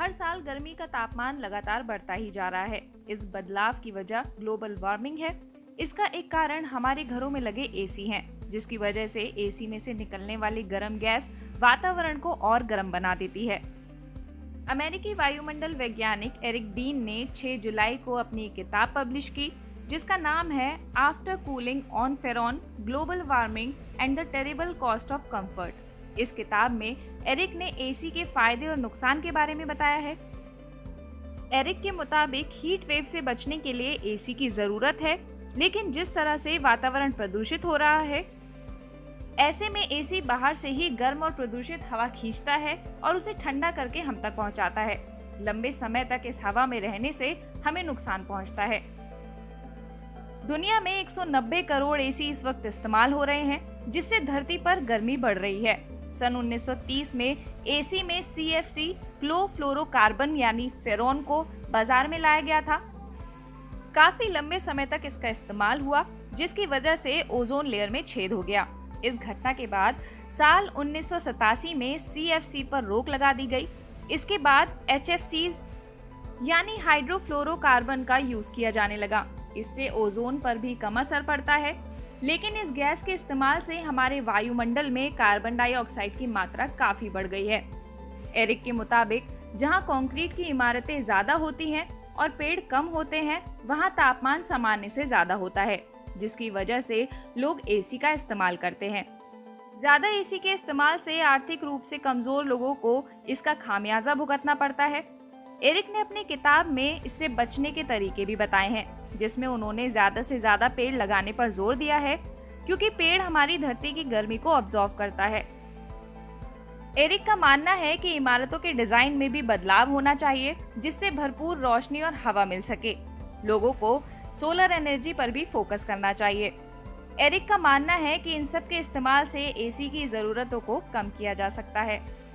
हर साल गर्मी का तापमान लगातार बढ़ता ही जा रहा है। इस बदलाव की वजह ग्लोबल वार्मिंग है। इसका एक कारण हमारे घरों में लगे एसी हैं, जिसकी वजह से एसी में से निकलने वाली गर्म गैस वातावरण को और गर्म बना देती है। अमेरिकी वायुमंडल वैज्ञानिक एरिक डीन ने 6 जुलाई को अपनी एक किताब पब्लिश की, जिसका नाम है after cooling on freon, global warming and the terrible cost of comfort. इस किताब में एरिक ने एसी के फायदे और नुकसान के बारे में बताया है। एरिक के मुताबिक हीट वेव से बचने के लिए एसी की जरूरत है, लेकिन जिस तरह से वातावरण प्रदूषित हो रहा है, ऐसे में एसी बाहर से ही गर्म और प्रदूषित हवा खींचता है और उसे ठंडा करके हम तक पहुंचाता है। लंबे समय तक इस हवा में रहने से हमें नुकसान पहुंचता है। दुनिया में 190 करोड़ एसी इस वक्त इस्तेमाल हो रहे हैं, जिससे धरती पर गर्मी बढ़ रही है। सन 1930 में एसी में CFC क्लोरोफ्लोरोकार्बन यानी फेरॉन को बाजार में लाया गया था। काफी लंबे समय तक इसका इस्तेमाल हुआ, जिसकी वजह से ओजोन लेयर में छेद हो गया। इस घटना के बाद साल 1987 में CFC पर रोक लगा दी गई। इसके बाद HFCs यानी हाइड्रोफ्लोरोकार्बन का यूज किया जाने लगा। इससे ओजोन पर भी कम असर पड़ता है, लेकिन इस गैस के इस्तेमाल से हमारे वायुमंडल में कार्बन डाइऑक्साइड की मात्रा काफी बढ़ गई है। एरिक के मुताबिक जहां कंक्रीट की इमारतें ज्यादा होती हैं और पेड़ कम होते हैं, वहां तापमान सामान्य से ज्यादा होता है, जिसकी वजह से लोग एसी का इस्तेमाल करते हैं। ज्यादा एसी के इस्तेमाल से आर्थिक रूप से कमजोर लोगों को इसका खामियाजा भुगतना पड़ता है। एरिक ने अपनी किताब में इससे बचने के तरीके भी बताए हैं, जिसमें उन्होंने ज्यादा से ज्यादा पेड़ लगाने पर जोर दिया है, क्योंकि पेड़ हमारी धरती की गर्मी को ऑब्जॉर्व करता है। एरिक का मानना है कि इमारतों के डिजाइन में भी बदलाव होना चाहिए, जिससे भरपूर रोशनी और हवा मिल सके। लोगों को सोलर एनर्जी पर भी फोकस करना चाहिए। एरिक का मानना है कि इन सब के इस्तेमाल से एसी की जरूरतों को कम किया जा सकता है।